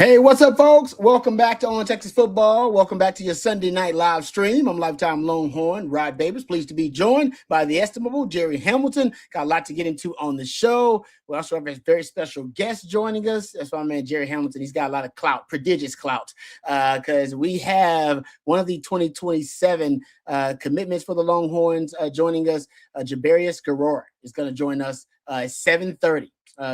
Hey, what's up, folks? Welcome back to On Texas Football. Welcome back to your Sunday night live stream. I'm lifetime Longhorn, Rod Babers. Pleased to be joined by the estimable Jerry Hamilton. Got a lot to get into on the show. We also have a very special guest joining us. That's my man, Jerry Hamilton. He's got a lot of clout, prodigious clout, because we have one of the 2027 commitments for the Longhorns joining us. Jabberious Guerrero is going to join us at 7:30.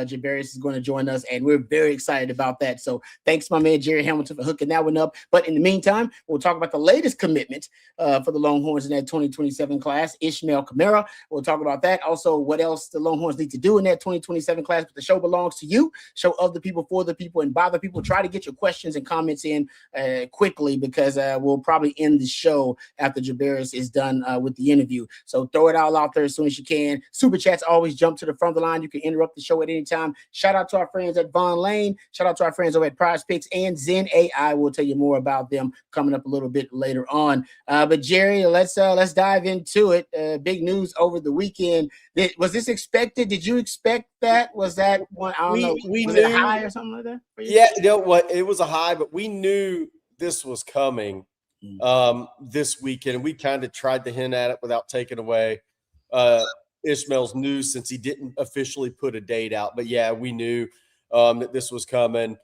Jabberious is going to join us, and we're very excited about that. So thanks, my man, Jerry Hamilton, for hooking that one up. But in the meantime, we'll talk about the latest commitment for the Longhorns in that 2027 class, Ismail Kamara. We'll talk about that. Also, what else the Longhorns need to do in that 2027 class. But the show belongs to you. Show of the people, for the people, and by the people. Try to get your questions and comments in quickly, because we'll probably end the show after Jabberious is done with the interview. So throw it all out there as soon as you can. Super chats always jump to the front of the line. You can interrupt the show at any time. Shout out to our friends at Von Lane. Shout out to our friends over at Prize Picks and Zen AI. We'll tell you more about them coming up a little bit later on. But Jerry, let's dive into it. Big news over the weekend. Was this expected? Did you expect that? Was that one? I don't know. Was it a high or something like that for you? Yeah, you know what? It was a high, but we knew this was coming this weekend, and we kind of tried to hint at it without taking away Ishmael's news, since he didn't officially put a date out. But yeah, we knew that this was coming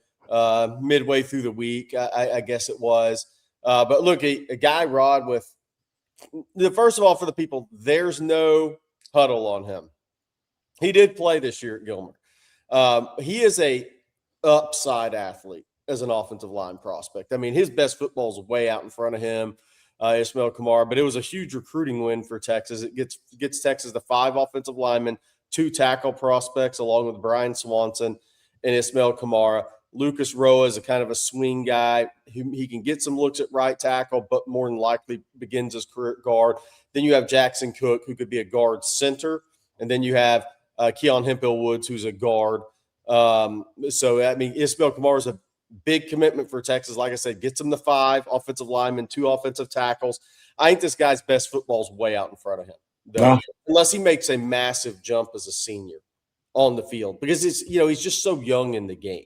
midway through the week. I guess it was. But look, a guy, Rod, with first of all, for the people, there's no huddle on him. He did play this year at Gilmer. He is a upside athlete as an offensive line prospect. I mean, his best football is way out in front of him. Ismail Kamara, but it was a huge recruiting win for Texas. It gets Texas the 5 offensive linemen, 2 tackle prospects, along with Brian Swanson and Ismail Kamara. Lucas Roa is a kind of a swing guy. He can get some looks at right tackle, but more than likely begins his career at guard. Then you have Jackson Cook, who could be a guard center, and then you have Keon Hemphill Woods, who's a guard. So I mean, Ismail Kamara is a big commitment for Texas. Like I said, gets him the 5 offensive linemen, 2 offensive tackles. I think this guy's best football is way out in front of him, though, unless he makes a massive jump as a senior on the field, because he's just so young in the game.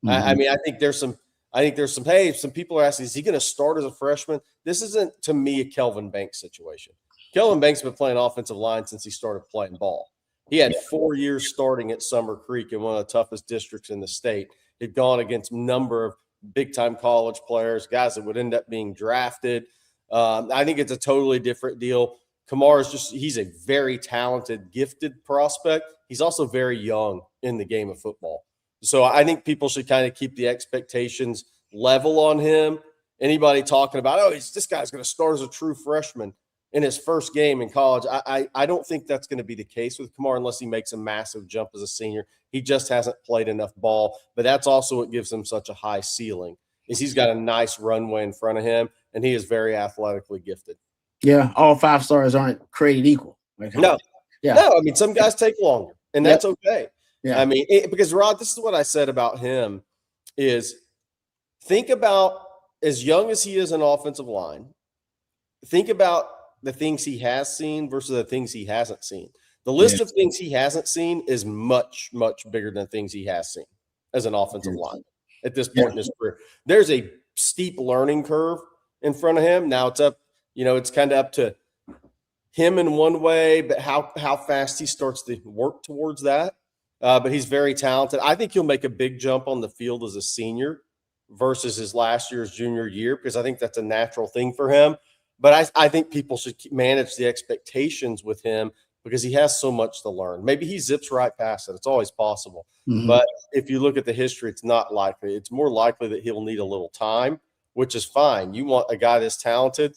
I mean, I think there's some. Hey, some people are asking, is he going to start as a freshman? This isn't, to me, a Kelvin Banks situation. Kelvin Banks has been playing offensive line since he started playing ball. He had 4 years starting at Summer Creek in one of the toughest districts in the state. He'd gone against a number of big-time college players, guys that would end up being drafted. I think it's a totally different deal. Kamara's he's a very talented, gifted prospect. He's also very young in the game of football. So I think people should kind of keep the expectations level on him. Anybody talking about, this guy's going to start as a true freshman in his first game in college, I don't think that's going to be the case with Kamara unless he makes a massive jump as a senior. He just hasn't played enough ball, but that's also what gives him such a high ceiling, is he's got a nice runway in front of him, and he is very athletically gifted. Yeah, all 5 stars aren't created equal. No, I mean, some guys take longer, and that's okay. Yeah. I mean, because, Rod, this is what I said about him, is think about, as young as he is in offensive line, think about the things he has seen versus the things he hasn't seen. The list of things he hasn't seen is much, much bigger than things he has seen as an offensive lineman at this point in his career. There's a steep learning curve in front of him. Now it's up, it's kind of up to him in one way, but how fast he starts to work towards that. But he's very talented. I think he'll make a big jump on the field as a senior versus his last year's junior year, because I think that's a natural thing for him. But I think people should manage the expectations with him, because he has so much to learn. Maybe he zips right past it. It's always possible. But if you look at the history, it's not likely. It's more likely that he'll need a little time, which is fine. You want a guy that's talented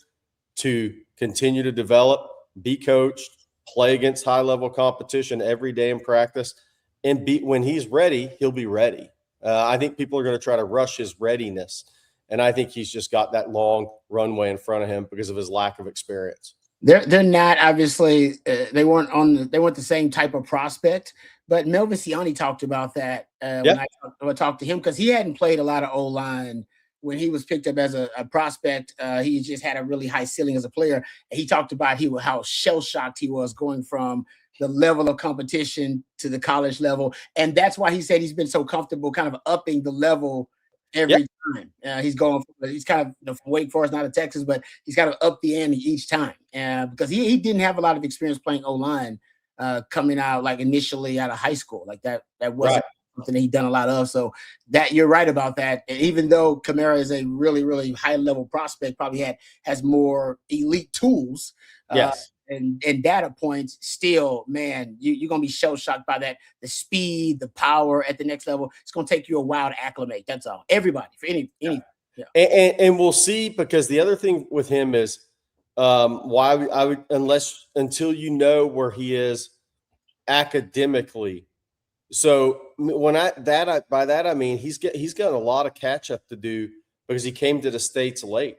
to continue to develop, be coached, play against high-level competition every day in practice, and when he's ready, he'll be ready. I think people are going to try to rush his readiness, and I think he's just got that long runway in front of him because of his lack of experience. They're not, obviously, they weren't the same type of prospect, but Melvin Siani talked about that when I talked to him, because he hadn't played a lot of O-line when he was picked up as a prospect. He just had a really high ceiling as a player. And he talked about how shell-shocked he was going from the level of competition to the college level. And that's why he said he's been so comfortable kind of upping the level every time. He's going. He's kind of from Wake Forest, not of Texas, but he's got to up the ante each time because he didn't have a lot of experience playing O-line coming out like initially out of high school. Like that wasn't something that he'd done a lot of. So that you're right about that. And even though Kamara is a really, really high level prospect, probably has more elite tools. Yes. And data points, still, man, you're gonna be shell shocked by that. The speed, the power at the next level. It's gonna take you a while to acclimate. That's all. Everybody for any. Yeah. And we'll see, because the other thing with him is why I would until you know where he is academically. So by that I mean he's got a lot of catch up to do because he came to the States late.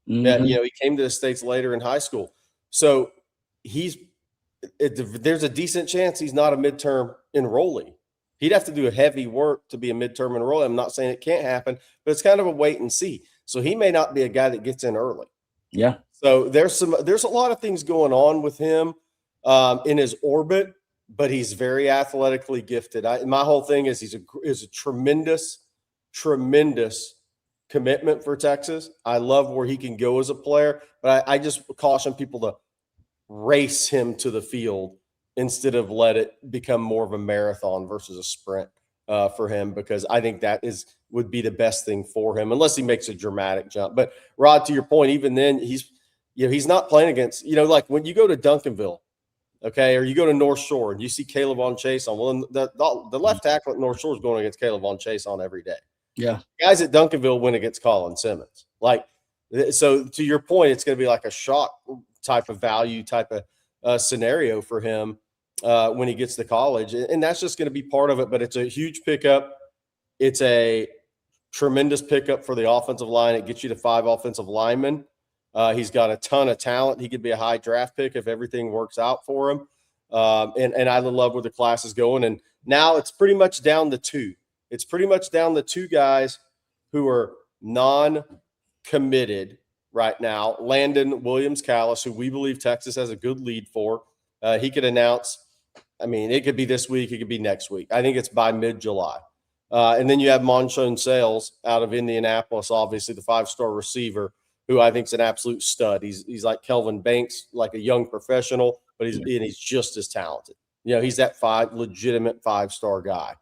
Mm-hmm. He came to the States later in high school. So there's a decent chance he's not a midterm enrollee. He'd have to do a heavy work to be a midterm enrollee. I'm not saying it can't happen, but it's kind of a wait and see. So he may not be a guy that gets in early. Yeah. So there's a lot of things going on with him in his orbit, but he's very athletically gifted. My whole thing is he's a tremendous commitment for Texas. I love where he can go as a player, but I just caution people to race him to the field instead of let it become more of a marathon versus a sprint for him, because I think that would be the best thing for him, unless he makes a dramatic jump. But Rod, to your point, even then he's not playing against, like when you go to Duncanville, okay, or you go to North Shore and you see Caleb on Chase on, well, the left tackle at North Shore is going against Caleb on Chase on every day. Yeah. Guys at Duncanville win against Colin Simmons. So to your point, it's going to be like a shock type of value type of scenario for him when he gets to college. And that's just going to be part of it, but it's a huge pickup. It's a tremendous pickup for the offensive line. It gets you to 5 offensive linemen. He's got a ton of talent. He could be a high draft pick if everything works out for him. And I love where the class is going. And now it's pretty much down to 2. It's pretty much down to 2 guys who are non-committed right now. Landon Williams-Callis, who we believe Texas has a good lead for. He could announce, it could be this week, it could be next week. I think it's by mid-July. And then you have Muschamp Sales out of Indianapolis, obviously the 5-star receiver, who I think is an absolute stud. He's like Kelvin Banks, like a young professional, but he's just as talented. He's that legitimate 5-star guy.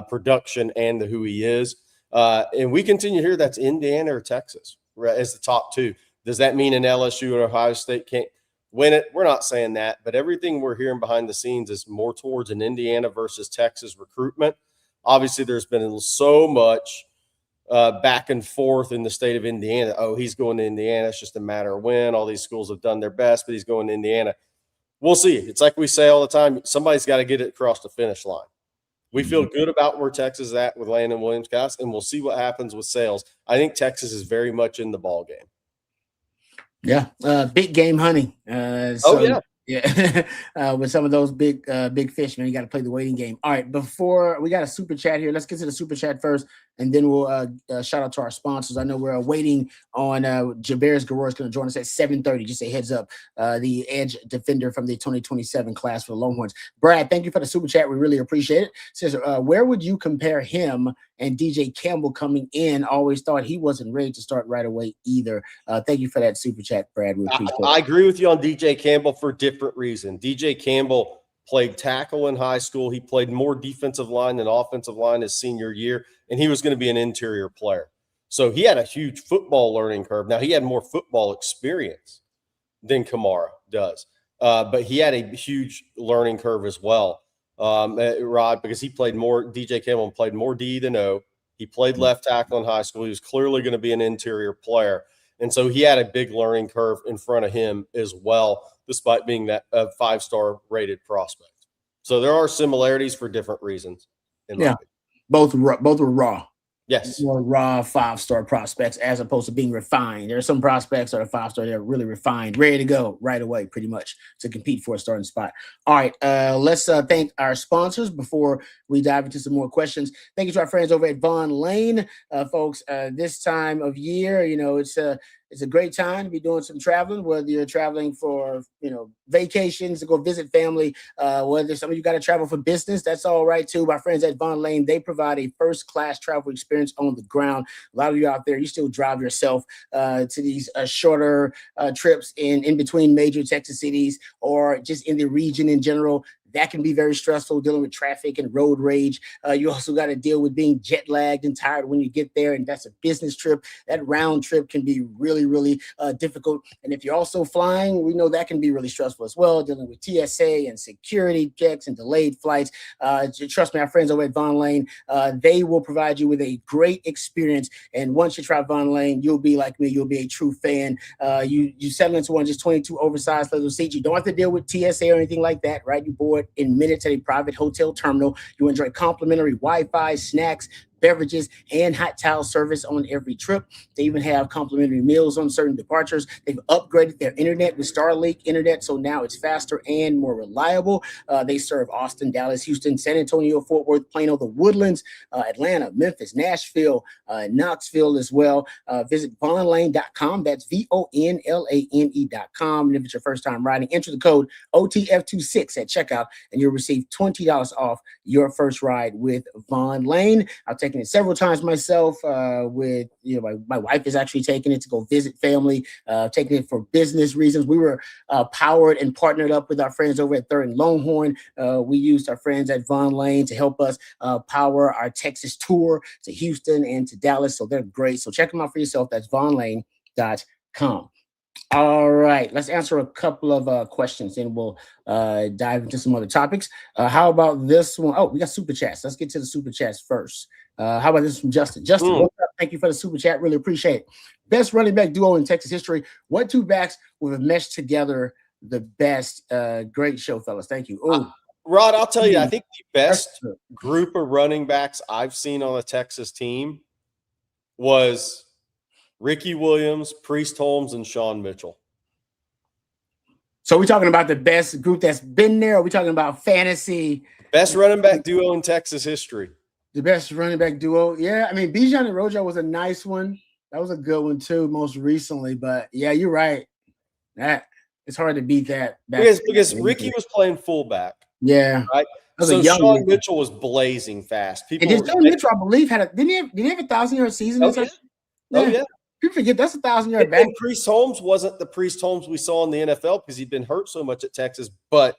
Production and who he is. And we continue here, that's Indiana or Texas as the top 2. Does that mean an LSU or Ohio State can't win it? We're not saying that, but everything we're hearing behind the scenes is more towards an Indiana versus Texas recruitment. Obviously, there's been so much back and forth in the state of Indiana. Oh, he's going to Indiana. It's just a matter of when. All these schools have done their best, but he's going to Indiana. We'll see. It's like we say all the time, somebody's got to get it across the finish line. We feel good about where Texas is at with Landon Williams-Callis, and we'll see what happens with Sales. I think Texas is very much in the ball game. Yeah, big game hunting. Yeah, with some of those big fish, man, you got to play the waiting game. All right, before we got a super chat here, let's get to the super chat first, and then we'll shout out to our sponsors. I know we're waiting on Jabberious Guerrero is going to join us at 7:30. Just a heads up, the edge defender from the 2027 class for the Longhorns. Brad, thank you for the super chat. We really appreciate it. Says, where would you compare him and DJ Campbell coming in? Always thought he wasn't ready to start right away either. Thank you for that super chat, Brad. We appreciate it. I agree with you on DJ Campbell for different reason. DJ Campbell played tackle in high school. He played more defensive line than offensive line his senior year, and he was going to be an interior player. So he had a huge football learning curve. Now, he had more football experience than Kamara does, but he had a huge learning curve as well, Rod, because DJ Campbell played more D than O. He played left tackle in high school. He was clearly going to be an interior player. And so he had a big learning curve in front of him as well, despite being that 5-star rated prospect. So there are similarities for different reasons. Yeah, both were raw. Yes. More raw 5-star prospects as opposed to being refined. There are some prospects that are 5-star, they're really refined, ready to go right away, pretty much, to compete for a starting spot. All right, let's thank our sponsors before we dive into some more questions. Thank you to our friends over at Vaughn Lane. Folks, this time of year, it's It's a great time to be doing some traveling, whether you're traveling for, vacations to go visit family, whether some of you got to travel for business, that's all right too. My friends at Von Lane, they provide a first-class travel experience on the ground. A lot of you out there, you still drive yourself to these shorter trips in between major Texas cities or just in the region in general. That can be very stressful, dealing with traffic and road rage. You also got to deal with being jet lagged and tired when you get there, and that's a business trip. That round trip can be really, really difficult. And if you're also flying, we know that can be really stressful as well, dealing with TSA and security checks and delayed flights. Trust me, our friends over at Von Lane, they will provide you with a great experience. And once you try Von Lane, you'll be like me. You'll be a true fan. You settle into one just 22 oversized leather seats. You don't have to deal with TSA or anything like that, right? You board in minutes at a private hotel terminal. You enjoy complimentary Wi-Fi, snacks, beverages, and hot towel service on every trip. They even have complimentary meals on certain departures. They've upgraded their internet with Starlink internet, so now it's faster and more reliable. They serve Austin, Dallas, Houston, San Antonio, Fort Worth, Plano, the Woodlands, Atlanta, Memphis, Nashville, Knoxville as well. Visit vonlane.com. That's VONLANE.com. And if it's your first time riding, enter the code OTF26 at checkout, and you'll receive $20 off your first ride with Von Lane. I've taken it several times myself. With my wife is actually taking it to go visit family. Taking it for business reasons. We were powered and partnered up with our friends over at Third and Longhorn. We used our friends at Von Lane to help us power our Texas tour to Houston and to Dallas. So they're great. So check them out for yourself. That's vonlane.com. All right, let's answer a couple of questions, and we'll dive into some other topics. How about this one? Oh, we got super chats. Let's get to the super chats first. How about this from Justin? Justin, what's up? Thank you for the super chat. Really appreciate it. Best running back duo in Texas history. What two backs would have meshed together the best? Great show, fellas. Thank you. Rod, I'll tell you, I think the best group of running backs I've seen on a Texas team was Ricky Williams, Priest Holmes, and Sean Mitchell. So we're talking about the best group that's been there, or we're talking about fantasy? Best running back duo in Texas history. The best running back duo. Yeah, I mean, Bijan and Rojo was a nice one. That was a good one too, most recently. But yeah, you're right. That it's hard to beat that. Because Ricky was playing fullback. Yeah. Right. So Sean Mitchell was blazing fast. Sean Mitchell, I believe, didn't he have a 1,000-yard season? Oh, yeah. People forget that's a 1,000-yard back. And Priest Holmes wasn't the Priest Holmes we saw in the NFL because he'd been hurt so much at Texas, but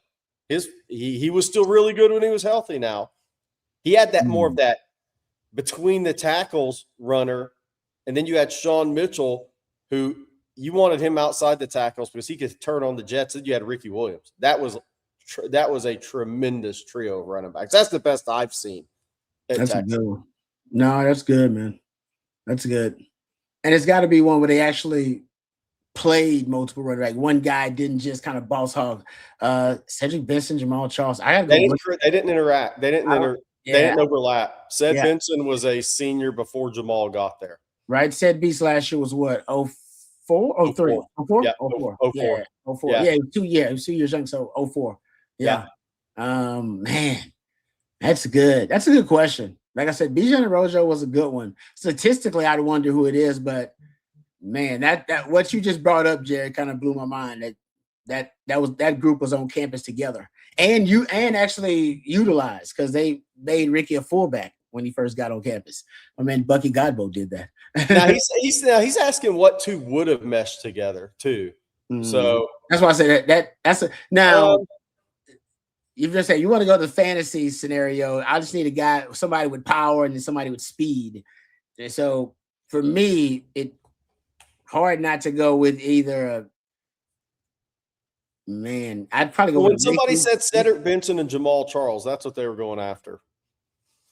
he was still really good when he was healthy. Now he had that more of that between the tackles runner, and then you had Sean Mitchell, who you wanted him outside the tackles because he could turn on the jets. And you had Ricky Williams. That was a tremendous trio of running backs. That's the best I've seen. That's a good one. No, that's good, man. That's good. And it's got to be one where they actually played multiple running back. One guy didn't just kind of boss hog. Cedric Benson, Jamal Charles. They didn't interact. They didn't overlap. Benson was a senior before Jamal got there. Right. Ced Beast last year was what? 04? 03? 04? Yeah. 04. 04. 04. Yeah. It was 2 years young. So 04. Yeah. Man, that's good. That's a good question. Like I said, Bijan and Rojo was a good one. Statistically, I'd wonder who it is, but man, that what you just brought up, Jared, kind of blew my mind. That group was on campus together, and actually utilized because they made Ricky a fullback when he first got on campus. I mean, Bucky Godbolt did that. Now he's asking what two would have meshed together too. So that's why I said that's now. You just say you want to go to the fantasy scenario. I just need somebody with power and then somebody with speed. And so for me, it's hard not to go with either. I'd probably go when with somebody said Cedric Benson and Jamal Charles. That's what they were going after.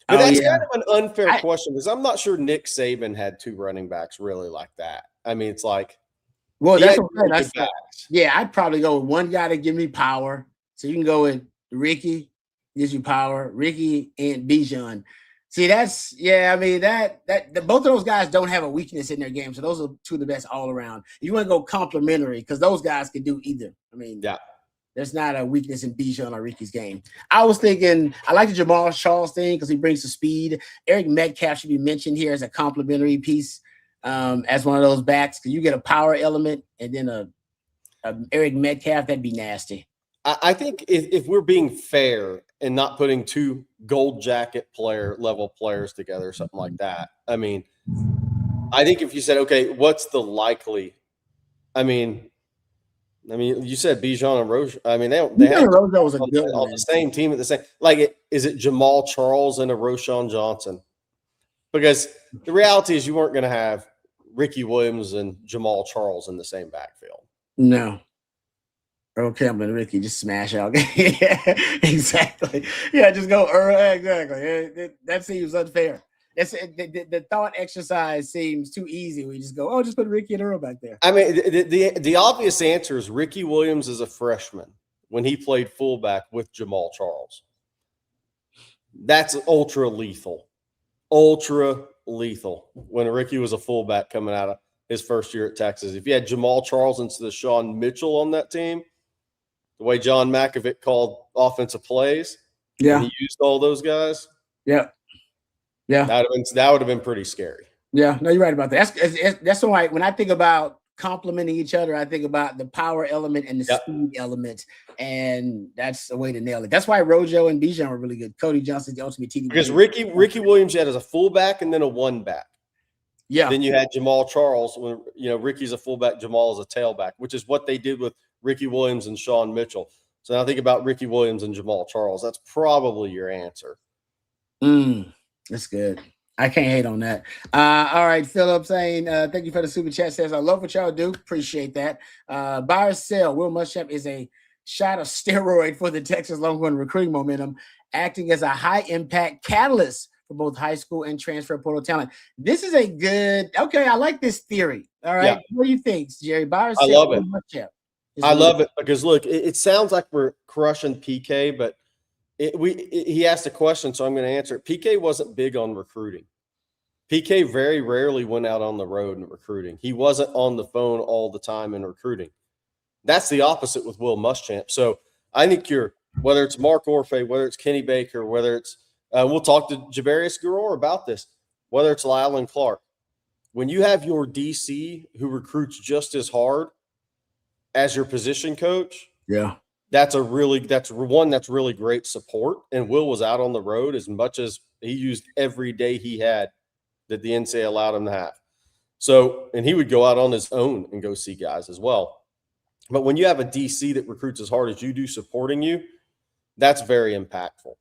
But that's kind of an unfair question because I'm not sure Nick Saban had two running backs really like that. I mean, it's like, I'd probably go with one guy to give me power. So you can go with Ricky, gives you power. Ricky and Bijan. See, both of those guys don't have a weakness in their game. So those are two of the best all around. You want to go complimentary because those guys can do either. I mean, there's not a weakness in Bijan or Ricky's game. I was thinking, I like the Jamal Charles thing because he brings the speed. Eric Metcalf should be mentioned here as a complimentary piece. as one of those backs, because you get a power element and then a Eric Metcalf, that'd be nasty. I think if we're being fair and not putting two gold jacket level players together, something like that. I mean, I think if you said, okay, what's the likely? I mean, you said Bijan and Roche. I mean, they had Rojo was a good one on the same team at the same. Like, is it Jamal Charles and a Roschon Johnson? Because the reality is, you weren't going to have Ricky Williams and Jamal Charles in the same backfield. No. Earl Campbell and Ricky just smash out. Yeah, exactly. Yeah, just go Earl. Exactly. That seems unfair. The thought exercise seems too easy. We just go, oh, just put Ricky and Earl back there. I mean, the obvious answer is Ricky Williams is a freshman when he played fullback with Jamal Charles. That's ultra lethal. Ultra lethal when Ricky was a fullback coming out of his first year at Texas. If you had Jamal Charles instead of Sean Mitchell on that team, the way John Makovic called offensive plays, yeah, he used all those guys. Yeah. That would have been pretty scary. Yeah, no, you're right about that. That's why when I think about complementing each other, I think about the power element and the speed element, and that's the way to nail it. That's why Rojo and Bijan were really good. Cody Johnson's the ultimate TD. Because Ricky Williams had as a fullback and then a one back. Yeah. Then you had Jamal Charles when Ricky's a fullback, Jamal is a tailback, which is what they did with Ricky Williams and Sean Mitchell. So now think about Ricky Williams and Jamal Charles. That's probably your answer. That's good. I can't hate on that. All right, Philip saying, thank you for the super chat. Says, I love what y'all do. Appreciate that. Buy or sell. Will Muschamp is a shot of steroid for the Texas Longhorn recruiting momentum, acting as a high-impact catalyst for both high school and transfer portal talent. This is a good, okay, I like this theory. All right, What do you think, Jerry? Buy or sell? I love it. Muschamp? I love it because, look, it sounds like we're crushing PK, but he asked a question, so I'm going to answer it. PK wasn't big on recruiting. PK very rarely went out on the road in recruiting. He wasn't on the phone all the time in recruiting. That's the opposite with Will Muschamp. So I think whether it's Mark Orfe, whether it's Kenny Baker, whether it's we'll talk to Jabberious Guerrero about this, whether it's Lylan Clark. When you have your DC who recruits just as hard as your position coach, that's really great support. And Will was out on the road as much as he used every day he had that the NCAA allowed him to have. So, and he would go out on his own and go see guys as well. But when you have a DC that recruits as hard as you do supporting you, that's very impactful.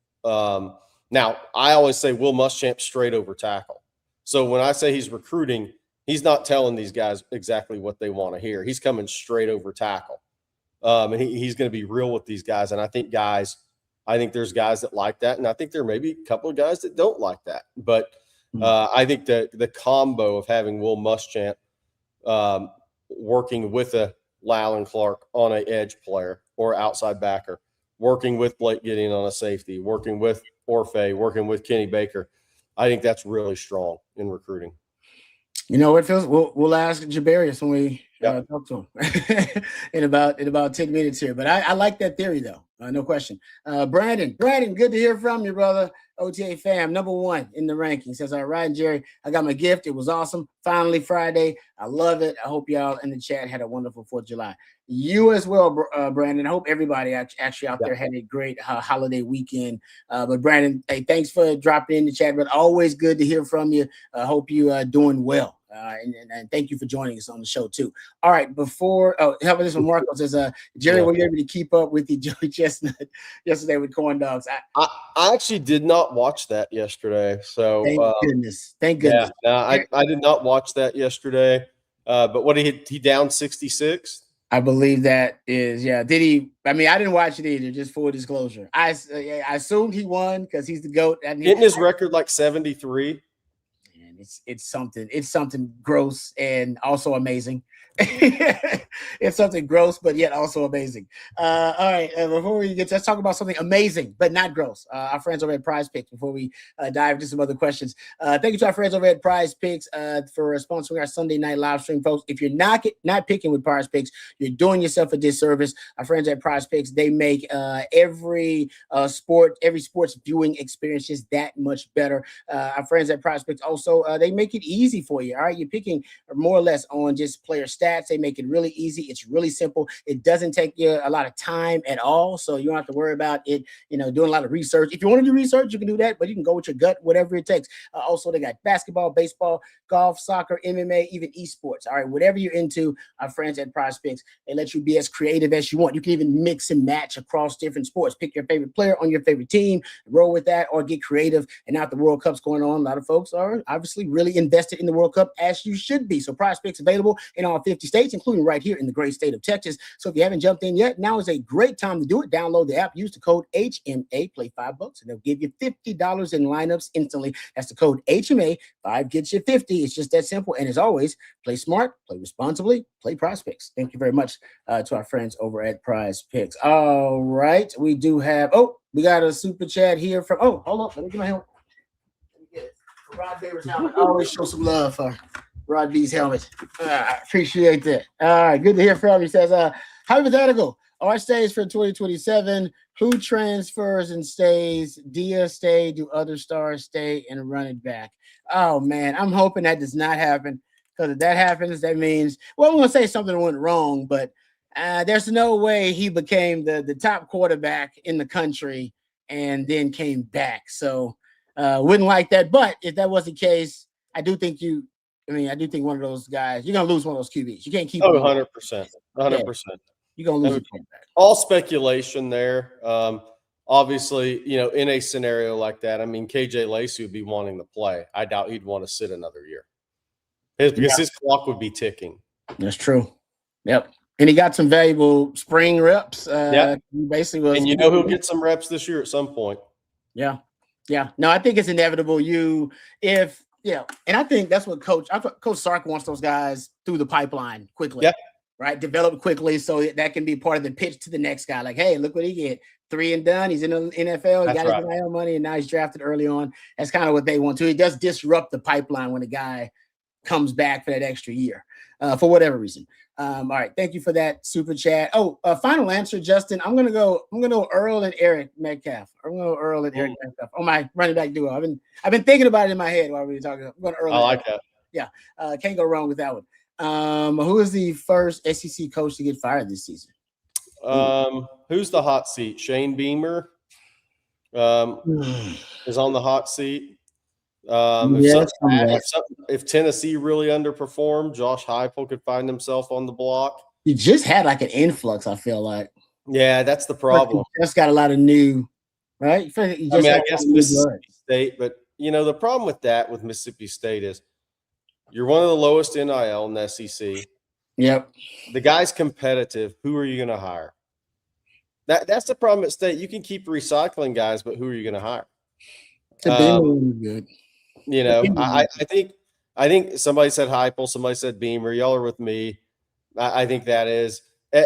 Now, I always say Will Muschamp straight over tackle. So when I say he's recruiting, he's not telling these guys exactly what they want to hear. He's coming straight over tackle. And he's going to be real with these guys. And I think there's guys that like that. And I think there may be a couple of guys that don't like that. But I think that the combo of having Will Muschamp working with a Lylan Clark on an edge player or outside backer, working with Blake Gideon on a safety, working with Orfe, working with Kenny Baker, I think that's really strong in recruiting. You know what, Phil? We'll ask Jabberious when we talk to him in about 10 minutes here. But I like that theory, though. No question. Brandon, good to hear from you, brother. OTA fam, number 1 in the ranking. Says, all right, Jerry, I got my gift. It was awesome. Finally Friday. I love it. I hope y'all in the chat had a wonderful 4th of July. You as well, Brandon. I hope everybody actually out there had a great holiday weekend. But Brandon, hey, thanks for dropping in the chat. But always good to hear from you. I hope you are doing well. And thank you for joining us on the show too. All right, how about this one? Marco says, Jerry, were you able to keep up with the Joey Chestnut yesterday with corn dogs? I actually did not watch that yesterday. So thank goodness. Yeah, I did not watch that yesterday. But what he down 66? I believe that is, Did he? I mean, I didn't watch it either. Just full disclosure, I assumed he won because he's the GOAT. Isn't his record like 73? It's something gross and also amazing. It's something gross, but yet also amazing. All right, before we let's talk about something amazing, but not gross. Our friends over at Prize Picks, before we dive into some other questions. Thank you to our friends over at Prize Picks for sponsoring our Sunday night live stream, folks. If you're not picking with Prize Picks, you're doing yourself a disservice. Our friends at Prize Picks, they make every sports viewing experience just that much better. Our friends at Prize Picks also they make it easy for you. All right, you're picking more or less on just player stats. They make it really easy. It's really simple. It doesn't take you a lot of time at all, so you don't have to worry about it. Doing a lot of research. If you want to do research, you can do that, but you can go with your gut, whatever it takes. Also, they got basketball, baseball, golf, soccer, MMA, even esports. All right, whatever you're into, our friends at Prize Picks, they let you be as creative as you want. You can even mix and match across different sports. Pick your favorite player on your favorite team, roll with that, or get creative. And now the World Cup's going on, a lot of folks are obviously really invested in the World Cup, as you should be. So Prize Picks available in all 50 states, including right here in the great state of Texas. So if you haven't jumped in yet, now is a great time to do it. Download the app, use the code HMA, play $5, and they'll give you $50 in lineups instantly. That's the code HMA. 5 gets you 50. It's just that simple. And as always, play smart, play responsibly, play Prize Picks. Thank you very much to our friends over at Prize Picks. All right, we do have. We got a super chat here from. Hold on, let me get my helmet. Let me get it. Rod Baber's helmet. I always show some love for Rod B's helmet. I appreciate that. All right, good to hear from you. He says, hypothetical. Arch stays for 2027. Who transfers and stays? Dia stay? Do other stars stay and run it back? Oh man, I'm hoping that does not happen, because if that happens, that means, well, I'm going to say something went wrong, but there's no way he became the top quarterback in the country and then came back. So wouldn't like that. But if that was the case, I do think one of those guys, you're going to lose one of those QBs. You can't keep 100%. 100%. Yeah. You're going to lose a quarterback. All speculation there. Obviously, in a scenario like that, KJ Lacey would be wanting to play. I doubt he'd want to sit another year. Because his clock would be ticking. That's true. Yep. And he got some valuable spring reps. He basically was. And he'll get some reps this year at some point. Yeah. Yeah. No, I think it's inevitable. And I think that's what Coach Sark wants those guys through the pipeline quickly. Yeah. Right. Develop quickly so that can be part of the pitch to the next guy. Like, hey, look what he get. 3 and done. He's in the NFL. He got his NIL money, and now he's drafted early on. That's kind of what they want to. It does disrupt the pipeline when a guy comes back for that extra year, for whatever reason. All right, thank you for that super chat. Final answer, Justin. I'm gonna go Earl and Eric Metcalf. I'm gonna go Earl and Eric Metcalf. Oh, my running back duo. I've been thinking about it in my head while we were talking. I'm going Earl. I like that. Yeah, can't go wrong with that one. Who is the first SEC coach to get fired this season? Who's the hot seat? Shane Beamer is on the hot seat. If Tennessee really underperformed, Josh Heupel could find himself on the block. You just had like an influx, I feel like. Yeah, that's the problem. Just got a lot of new, right? I guess Mississippi State, but the problem with Mississippi State is you're one of the lowest NIL in the SEC. Yep. The guy's competitive. Who are you going to hire? That's the problem at State. You can keep recycling guys, but who are you going to hire? Good. I think somebody said Heupel, somebody said Beamer. Y'all are with me. I think that is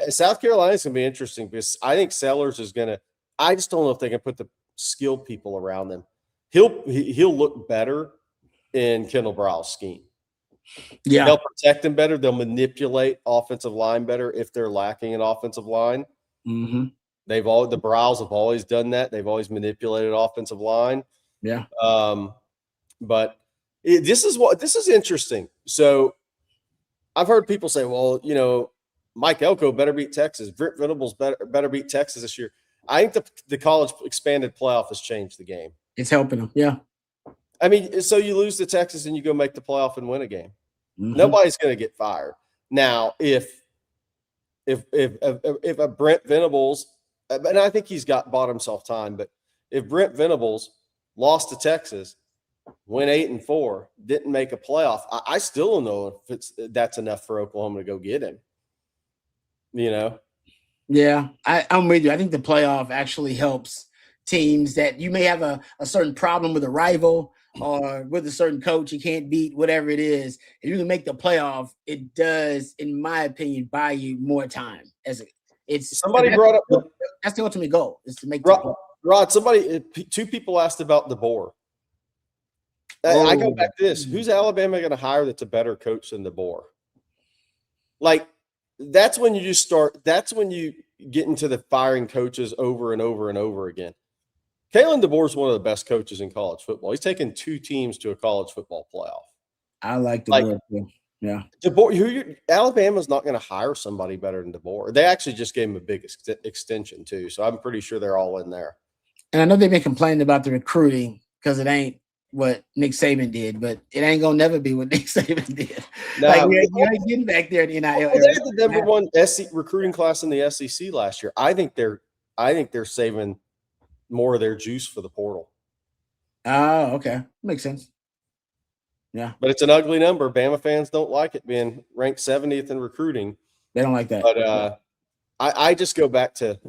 South Carolina's going to be interesting because I think Sellers is going to. I just don't know if they can put the skilled people around them. He'll look better in Kendall Briles' scheme. Yeah, they'll protect him better. They'll manipulate offensive line better if they're lacking an offensive line. Mm-hmm. The Briles have always done that. They've always manipulated offensive line. Yeah. But this is interesting. So I've heard people say, well, Mike Elko better beat Texas. Brent Venables better beat Texas this year. I think the college expanded playoff has changed the game. It's helping them. Yeah. So you lose to Texas and you go make the playoff and win a game. Mm-hmm. Nobody's going to get fired. Now, if a Brent Venables, and I think he's bought himself time, but if Brent Venables lost to Texas, went 8-4, didn't make a playoff, I still don't know if that's enough for Oklahoma to go get him. Yeah, I'm with you. I think the playoff actually helps teams that you may have a certain problem with a rival or with a certain coach you can't beat, whatever it is. If you can make the playoff, it does, in my opinion, buy you more time. Somebody brought up that's the ultimate goal, is to make Rod, two people asked about DeBoer. I go back to this. Who's Alabama going to hire that's a better coach than DeBoer? Like, that's when you get into the firing coaches over and over and over again. Kalen DeBoer is one of the best coaches in college football. He's taken 2 teams to a college football playoff. I like Like DeBoer too. Yeah. DeBoer, Alabama's not going to hire somebody better than DeBoer. They actually just gave him a big extension too, so I'm pretty sure they're all in there. And I know they've been complaining about the recruiting because it ain't what Nick Saban did, but it ain't gonna never be what Nick Saban did. No, Like you ain't getting back there in the NIL they era. had the number one recruiting class in the SEC last year. I think they're saving more of their juice for the portal. Oh, okay, makes sense. Yeah, but it's an ugly number. Bama fans don't like it being ranked 70th in recruiting. they don't like that. But I just go back to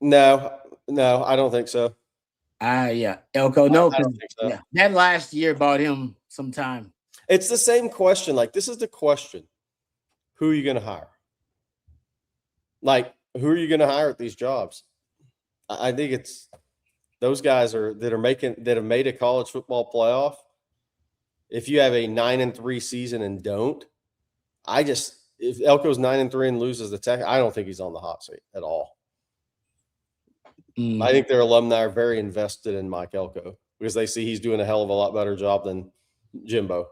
no, I don't think so. Yeah, Elko, no, I don't think so. Yeah, that last year bought him some time. It's the same question. Like, this is the question: who are you going to hire? Like, who are you going to hire at these jobs? I think it's those guys that have made a college football playoff. If you have a 9-3 season and don't, if Elko's 9-3 and loses the Tech, I don't think he's on the hot seat at all. I think their alumni are very invested in Mike Elko because they see he's doing a hell of a lot better job than Jimbo.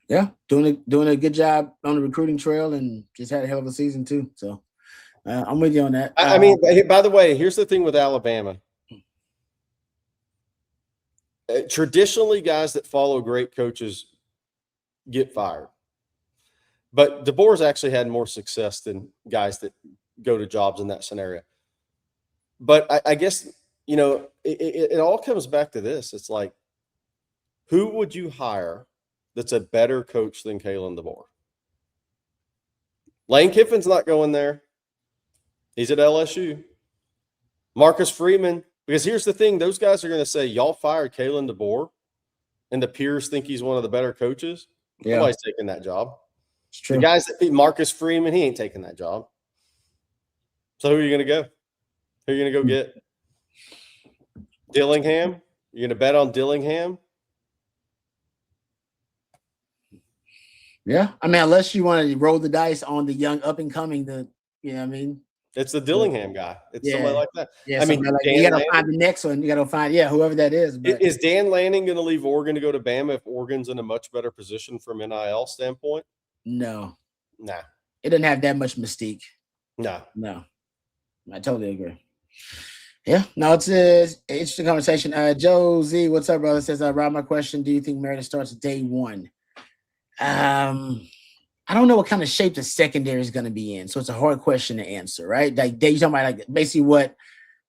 Yeah, doing a good job on the recruiting trail and just had a hell of a season too. So I'm with you on that. I mean, by the way, here's the thing with Alabama. Traditionally, guys that follow great coaches get fired. But DeBoer's actually had more success than guys that go to jobs in that scenario. But I guess, it all comes back to this. It's like, who would you hire that's a better coach than Kalen DeBoer? Lane Kiffin's not going there. He's at LSU. Marcus Freeman, because here's the thing. Those guys are going to say, y'all fired Kalen DeBoer, and the peers think he's one of the better coaches. Yeah. Nobody's taking that job. It's true. The guys that beat Marcus Freeman, he ain't taking that job. So who are you going to go? Who are you going to go get? Dillingham? You're going to bet on Dillingham? Yeah. I mean, unless you want to roll the dice on the young up-and-coming, you know what I mean? It's the Dillingham guy. It's somebody like that. Yeah, I mean, you got to find the next one. You got to find, whoever that is. But. Is Dan Lanning going to leave Oregon to go to Bama if Oregon's in a much better position from NIL standpoint? No. Nah. It doesn't have that much mystique. No. I totally agree. Yeah. No, it's an interesting conversation. Joe Z, what's up, brother? Says, Rob, my question, do you think Meredith starts day one? I don't know what kind of shape the secondary is going to be in, so it's a hard question to answer, right? Like you're talking about like basically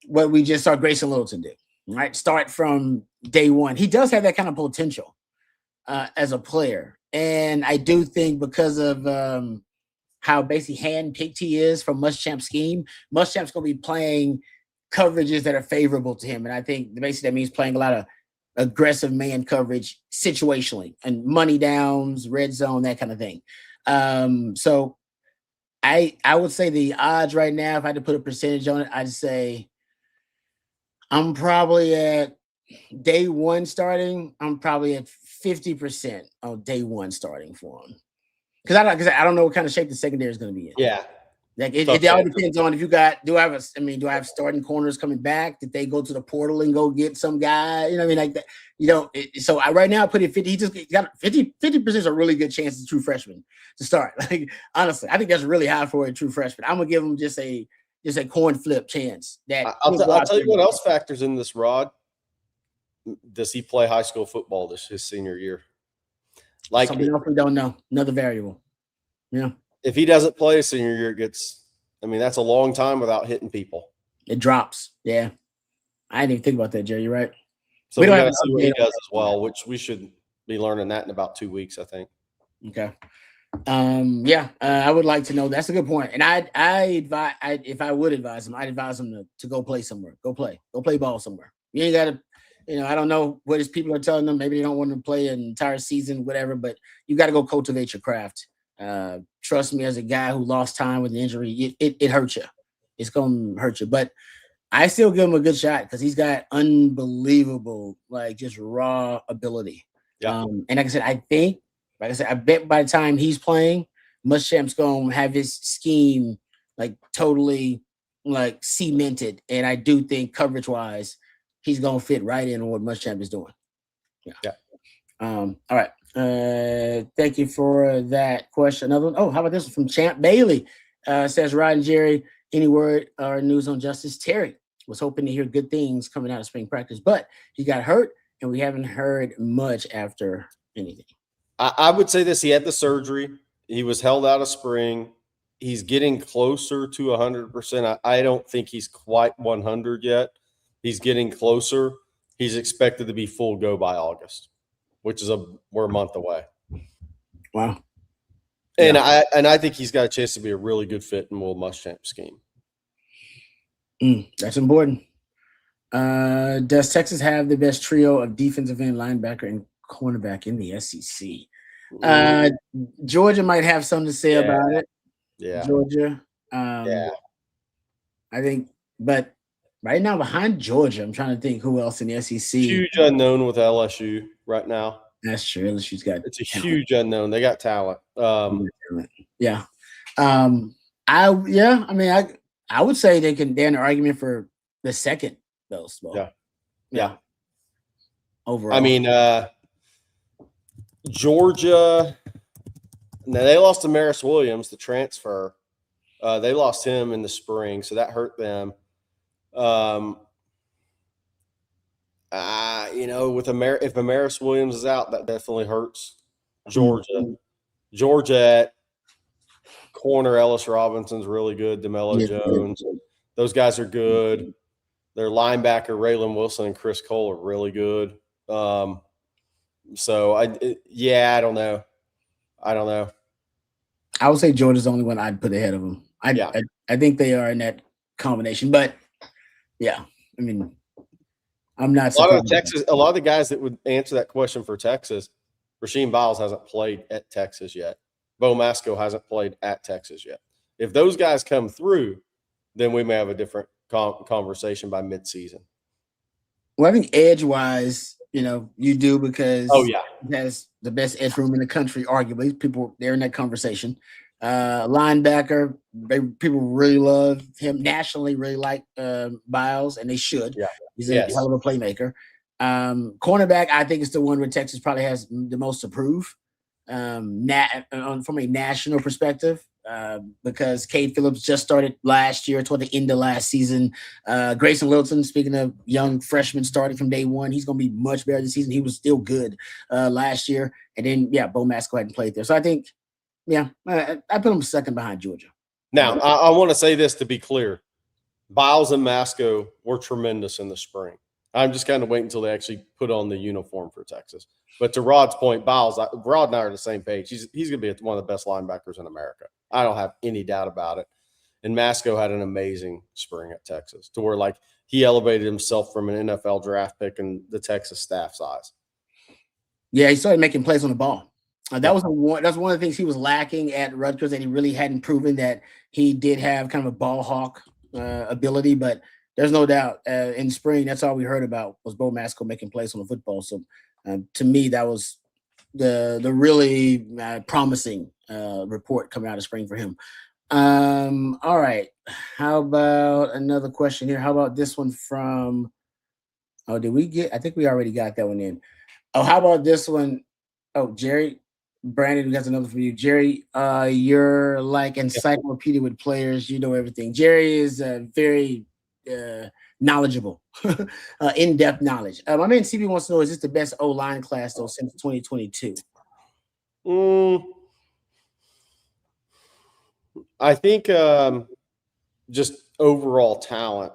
what we just saw Grayson Littleton do, right? Start from day one. He does have that kind of potential as a player, and I do think because of how basically handpicked he is from Muschamp's scheme, Muschamp's going to be playing coverages that are favorable to him, and I think basically that means playing a lot of aggressive man coverage situationally and money downs, red zone, that kind of thing. So I would say the odds right now, if I had to put a percentage on it, I'd say I'm probably at day one starting. I'm probably at 50% on day one starting for him. Because I don't know what kind of shape the secondary is going to be in. Yeah. Like it all depends on if you got, do I have starting corners coming back? Did they go to the portal and go get some guy? You know what I mean? Like that, so right now I put it 50. He just got 50% is a really good chance as a true freshman to start. Like, honestly, I think that's really high for a true freshman. I'm gonna give him just a coin flip chance. That I'll tell you what else factors in this, Rod. Does he play high school football his senior year? Like, something else we don't know. Another variable. Yeah. If he doesn't play his senior year, that's a long time without hitting people. It drops. Yeah. I didn't even think about that, Jerry. You're right. So we got to see what he does as well, which we should be learning that in about 2 weeks, I think. Okay. I would like to know. That's a good point. And if I would advise him, I'd advise him to go play somewhere. Go play ball somewhere. You ain't got to, I don't know what his people are telling them. Maybe they don't want to play an entire season, whatever, but you got to go cultivate your craft. Trust me, as a guy who lost time with an injury, it hurts you. It's going to hurt you. But I still give him a good shot because he's got unbelievable, like, just raw ability. Yeah. And like I said, I bet by the time he's playing, Muschamp's going to have his scheme, like, totally, like, cemented. And I do think coverage-wise, he's going to fit right in on what Muschamp is doing. Yeah. All right. Thank you for that question. Another one. Oh, how about this one from Champ Bailey? Says Rod and Jerry, any word or news on Justice Terry? Was hoping to hear good things coming out of spring practice, but he got hurt and we haven't heard much after anything. I would say this: he had the surgery. He was held out of spring. He's getting closer to 100%. I don't think he's quite 100 yet. He's getting closer. He's expected to be full go by August, which is we're a month away. Wow. And I think he's got a chance to be a really good fit in Will Muschamp's scheme. That's important. Does Texas have the best trio of defensive end, linebacker, and cornerback in the SEC? Georgia might have something to say about it. Yeah. Georgia. I think, but right now behind Georgia, I'm trying to think who else in the SEC. Huge unknown with LSU right now. That's true. LSU's got it's a talent. Huge unknown. They got talent. Yeah. I would say they're in an argument for the second best ball. Yeah. Overall. I mean, Georgia. Now they lost to Maris Williams, the transfer. They lost him in the spring, so that hurt them. If Maris Williams is out, that definitely hurts Georgia. Georgia at corner, Ellis Robinson's really good. DeMello Jones, those guys are good. Their linebacker, Raylan Wilson and Chris Cole are really good. I don't know. I would say Georgia's the only one I'd put ahead of them. I think they are in that combination, but yeah, I mean, I'm not. A lot of the guys that would answer that question for Texas, Rasheem Biles hasn't played at Texas yet. Bo Masco hasn't played at Texas yet. If those guys come through, then we may have a different conversation by midseason. Well, I think edge-wise, you do because he has the best edge room in the country, arguably. People, they're in that conversation. Linebacker, people really love him nationally, really like Biles, and they should. Yeah. He's a hell of a playmaker. Cornerback, I think, is the one where Texas probably has the most to prove from a national perspective. Because Cade Phillips just started last year toward the end of last season. Grayson Littleton, speaking of young freshmen starting from day one, he's going to be much better this season. He was still good last year. And then, Bo Masco hadn't played there. So I think, I put him second behind Georgia. Now, I want to say this to be clear. Biles and Masco were tremendous in the spring. I'm just kind of waiting until they actually put on the uniform for Texas. But to Rod's point, Biles, Rod and I are on the same page. He's going to be one of the best linebackers in America. I don't have any doubt about it. And Masco had an amazing spring at Texas to where, he elevated himself from an NFL draft pick and the Texas staff's eyes. Yeah, he started making plays on the ball. That's one of the things he was lacking at Rutgers, that he really hadn't proven that he did have kind of a ball hawk ability. But there's no doubt in spring, that's all we heard about was Bo Masco making plays on the football. So to me, that was the really promising report coming out of spring for him. All right. How about another question here? How about this one from I think we already got that one in. Oh, how about this one? Oh, Jerry Brandon, we got another for you. Jerry, you're like encyclopedia with players. You know everything. Jerry is very knowledgeable, in-depth knowledge. My man CB wants to know, is this the best O-line class, though, since 2022? I think just overall talent,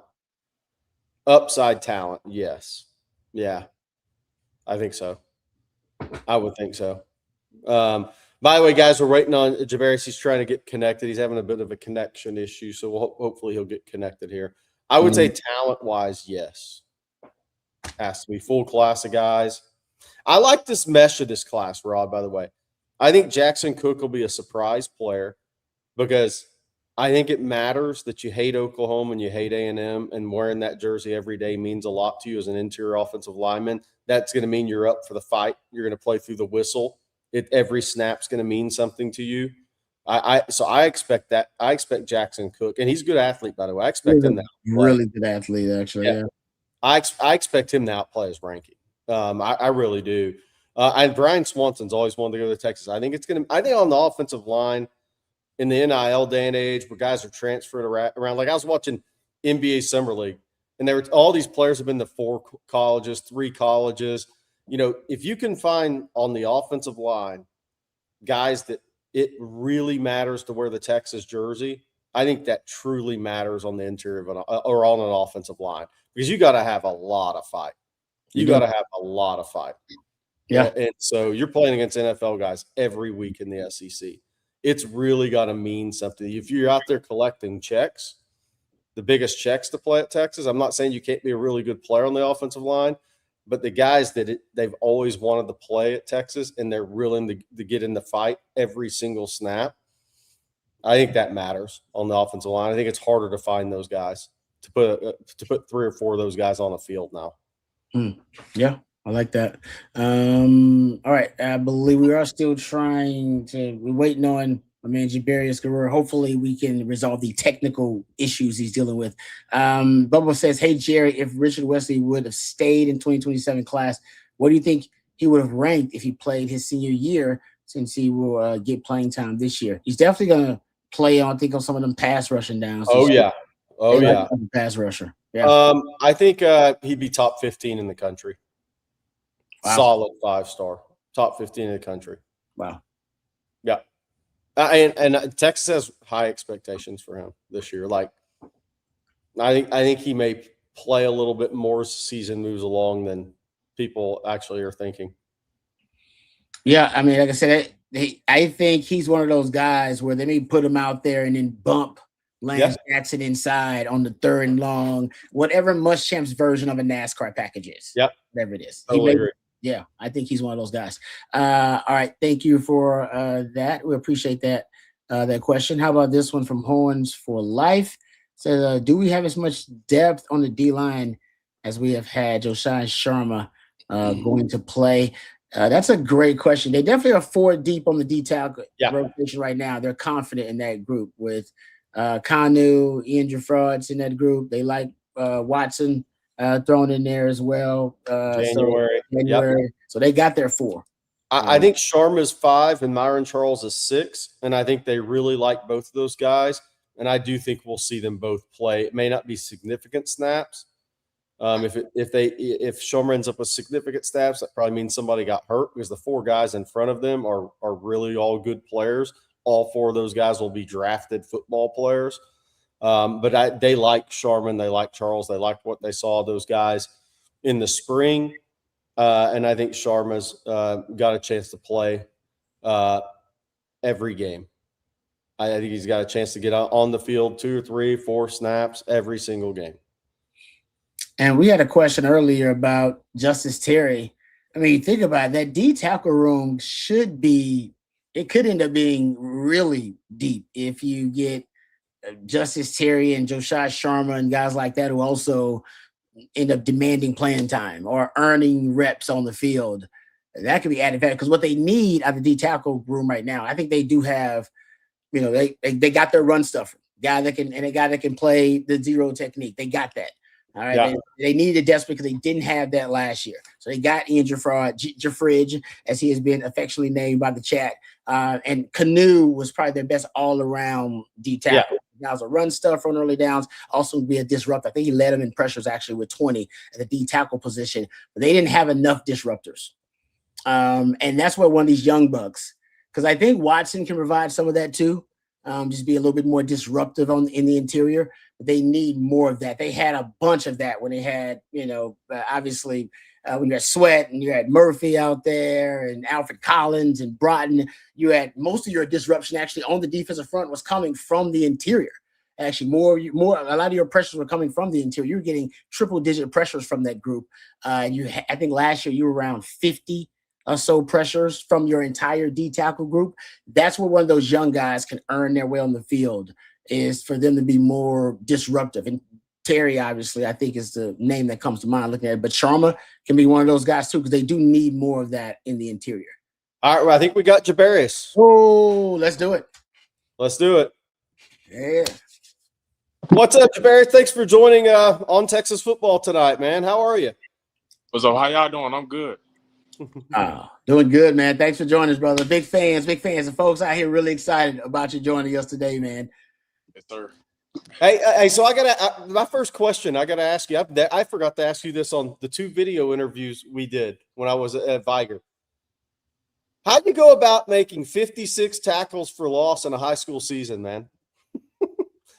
upside talent, yes. Yeah, I think so. I would think so. By the way, guys, we're waiting on Jabberious. He's trying to get connected. He's having a bit of a connection issue, so hopefully he'll get connected here. I would say talent-wise, yes. Has to be full class of guys. I like this mesh of this class, Rod, by the way. I think Jackson Cook will be a surprise player because I think it matters that you hate Oklahoma and you hate A&M, and wearing that jersey every day means a lot to you as an interior offensive lineman. That's going to mean you're up for the fight. You're going to play through the whistle. Every snap's going to mean something to you. So I expect that. I expect Jackson Cook, and he's a good athlete, by the way. I expect him to really good athlete, actually. Yeah. I expect him to outplay his ranking. I really do. And Brian Swanson's always wanted to go to Texas. I think on the offensive line in the NIL day and age where guys are transferred around. Like I was watching NBA Summer League, and all these players have been to 4 colleges, 3 colleges. If you can find on the offensive line guys that it really matters to wear the Texas jersey, I think that truly matters on the interior or on an offensive line, because you got to have a lot of fight. You got to have a lot of fight. Yeah. And so you're playing against NFL guys every week in the SEC. It's really got to mean something. If you're out there collecting checks, the biggest checks to play at Texas, I'm not saying you can't be a really good player on the offensive line, but the guys that they've always wanted to play at Texas and they're willing to get in the fight every single snap, I think that matters on the offensive line. I think it's harder to find those guys, to put 3 or 4 of those guys on the field now. Yeah, I like that. All right, I believe we are still we're waiting on my man Jabberious Guerrero. Hopefully we can resolve the technical issues he's dealing with. Bubba says, hey Jerry, if Richard Wesley would have stayed in 2027 class, what do you think he would have ranked if he played his senior year, since he will get playing time this year? He's definitely gonna play on some of them pass rushing downs. Pass rusher. Yeah. I think he'd be top 15 in the country. Wow. Solid 5-star, top 15 in the country. Wow. Yeah. And Texas has high expectations for him this year. Like, I think he may play a little bit more as the season moves along than people actually are thinking. Yeah, I mean, like I said, I think he's one of those guys where they may put him out there and then bump Lance Jackson inside on the 3rd and long, whatever Muschamp's version of a NASCAR package is. Yep. Whatever it is. Totally agree. Yeah, I think he's one of those guys. All right, thank you for that. We appreciate that question. How about this one from Horns for Life? Says, do we have as much depth on the D-line as we have had Josiah Sharma going to play? That's a great question. They definitely are 4 deep on the D-tackle rotation right now. They're confident in that group with Kanu, Ian Jeffrod's in that group. They like Watson thrown in there as well. January. So they got their 4. I think Sharma's 5 and Myron Charles is 6, and I think they really like both of those guys. And I do think we'll see them both play. It may not be significant snaps. If Sharma ends up with significant snaps, that probably means somebody got hurt, because the 4 guys in front of them are really all good players. All 4 of those guys will be drafted football players. But they like Sharman, they like Charles, they like what they saw those guys in the spring. And I think Sharma's got a chance to play every game. I think he's got a chance to get on the field 2 or 3, 4 snaps every single game. And we had a question earlier about Justice Terry. I mean, think about it, that D tackle room it could end up being really deep if you get Justice Terry and Josiah Sharma and guys like that who also end up demanding playing time or earning reps on the field. That could be added value, because what they need out of the D tackle room right now, I think they do have, they got their run stuffer, a guy that can play the zero technique. They got that. All right. Yeah. They needed it desperately because they didn't have that last year. So they got Ian Jeffridge, as he has been affectionately named by the chat. And Kanu was probably their best all-around D tackle. Now, was a run stuffer on early downs, also be a disruptor. I think he led them in pressures actually with 20 at the D tackle position, but they didn't have enough disruptors. And that's where one of these young bucks, because I think Watson can provide some of that too. Just be a little bit more disruptive in the interior. But they need more of that. They had a bunch of that when they had, obviously when you had Sweat and you had Murphy out there and Alfred Collins and Broughton, you had most of your disruption actually on the defensive front was coming from the interior. Actually, a lot of your pressures were coming from the interior. You were getting triple-digit pressures from that group. I think last year you were around 50 or so pressures from your entire D tackle group. That's where one of those young guys can earn their way on the field, is for them to be more disruptive. And Terry, obviously, I think is the name that comes to mind looking at it. But Sharma can be one of those guys too, because they do need more of that in the interior. All right, well, I think we got Jabberious. Oh, let's do it. Let's do it. Yeah. What's up, Jabberious? Thanks for joining on Texas football tonight, man. How are you? What's up? How y'all doing? I'm good. Doing good, man. Thanks for joining us, brother. Big fans. The folks out here really excited about you joining us today, man. Yes, sir. Hey, so my first question I gotta ask you. I forgot to ask you this on the 2 video interviews we did when I was at Viger. How'd you go about making 56 tackles for loss in a high school season, man?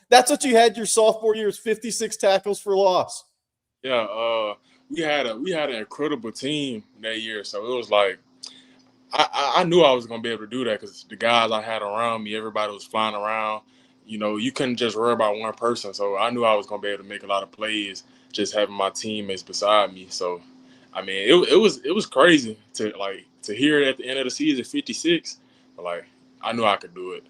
That's what you had your sophomore year, is 56 tackles for loss. Yeah, we had an incredible team that year, so it was like I knew I was gonna be able to do that because the guys I had around me, everybody was flying around. You know, you couldn't just worry about one person, so I knew I was gonna be able to make a lot of plays just having my teammates beside me. So, I mean, it was crazy to hear it at the end of the season, 56. But like, I knew I could do it.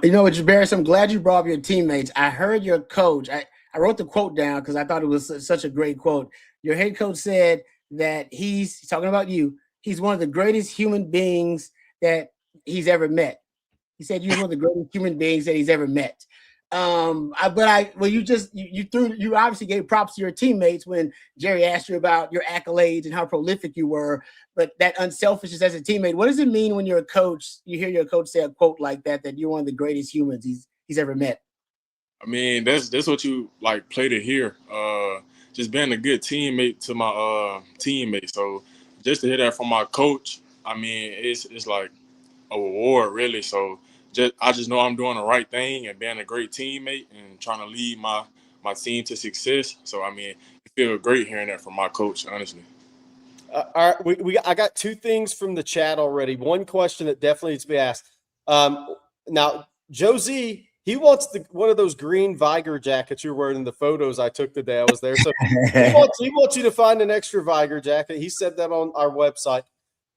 You know what, Jabberious, I'm glad you brought up your teammates. I heard your coach. I wrote the quote down because I thought it was such a great quote. Your head coach said that he's talking about you. He's one of the greatest human beings that he's ever met. He said you're one of the greatest human beings that he's ever met. You obviously gave props to your teammates when Jerry asked you about your accolades and how prolific you were, but that unselfishness as a teammate, what does it mean when you're a coach, you hear your coach say a quote like that you're one of the greatest humans he's ever met? I mean, that's what you like play to hear. Just being a good teammate to my teammates. So just to hear that from my coach, I mean, it's like a reward, really. So I just know I'm doing the right thing and being a great teammate and trying to lead my team to success. So I mean, it feels great hearing that from my coach, honestly. All right, I got 2 things from the chat already. One question that definitely needs to be asked. Now, Josie, he wants one of those green Viger jackets you're wearing in the photos I took today. I was there, so he wants you to find an extra Viger jacket. He said that on our website.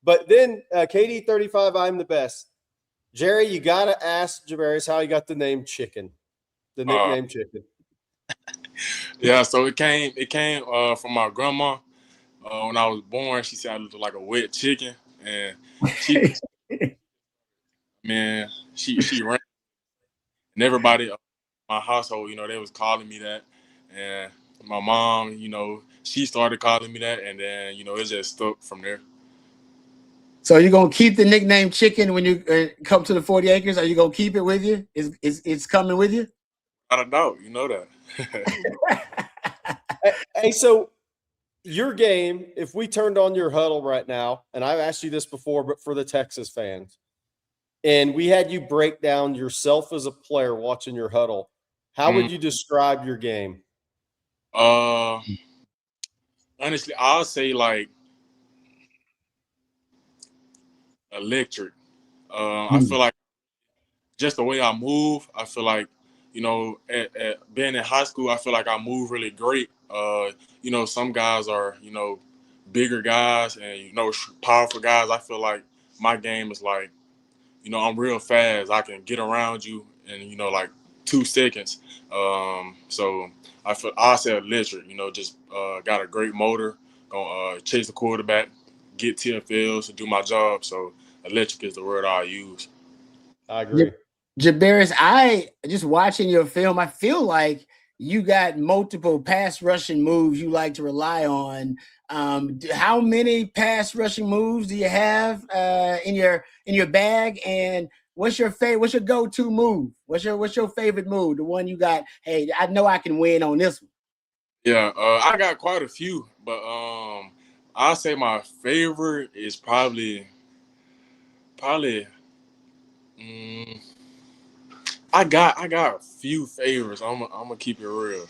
But then KD35, I'm the best. Jerry, you got to ask Jabberious how he got the name Chicken, the nickname Chicken. Yeah, so it came from my grandma. When I was born, she said I looked like a wet chicken, and she ran, and everybody in my household, you know, they was calling me that, and my mom, you know, she started calling me that, and then you know it just stuck from there. So you're gonna keep the nickname Chicken when you come to the 40 acres? Are you gonna keep it with you? It's coming with you? I don't know, you know that. Hey, so your game, if we turned on your huddle right now, and I've asked you this before, but for the Texas fans, and we had you break down yourself as a player watching your huddle, how would you describe your game? Honestly, I'll say like electric. I feel like just the way I move, I feel like, you know, at being in high school, I feel like I move really great. You know, some guys are, you know, bigger guys and, you know, powerful guys. I feel like my game is like, you know, I'm real fast. I can get around you in, you know, like 2 seconds. So I'll say electric, you know, just got a great motor, gonna chase the quarterback, get TFLs, and do my job. So electric is the word I use. I agree. Jabberious, I just watching your film, I feel like you got multiple pass rushing moves you like to rely on. How many pass rushing moves do you have in your bag? And what's your go-to move? What's your favorite move? The one you got, hey, I know I can win on this one. Yeah, I got quite a few, but I'll say my favorite is probably. I got a few favorites. I'm gonna keep it real.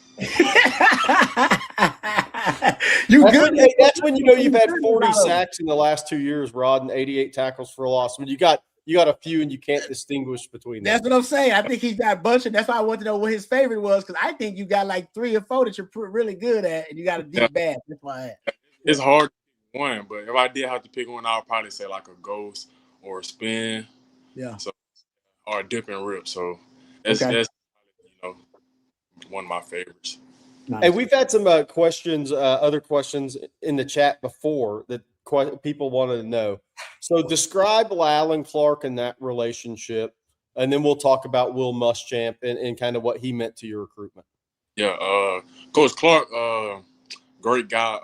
That's when you know you've had 40 sacks in the last 2 years, Rod, and 88 tackles for a loss. When you got a few and you can't distinguish between them. That's what I'm saying. I think he's got a bunch of. That's why I want to know what his favorite was, because I think you got like 3 or 4 that you're really good at, and you got a deep bag. That's why it's hard to pick one, but if I did have to pick one, I'll probably say like a ghost or a spin. Yeah. So or a dip and rip. So that's you know, one of my favorites. Nice. Hey, we've had some questions, other questions in the chat before that people wanted to know. So describe Lallin Clark and that relationship, and then we'll talk about Will Muschamp and kind of what he meant to your recruitment. Yeah, Coach Clark, great guy.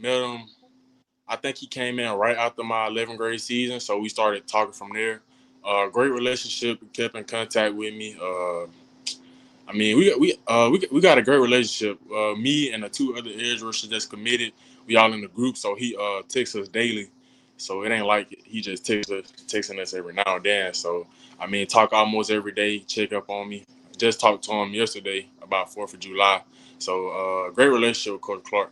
Met him. I think he came in right after my 11th grade season, so we started talking from there. Great relationship. Kept in contact with me. I mean, we got a great relationship. Me and the two other edge rushers that's committed, we all in the group. So he texts us daily. So it ain't like he just texting us every now and then. So I mean, talk almost every day. Check up on me. Just talked to him yesterday about 4th of July. So great relationship with Coach Clark.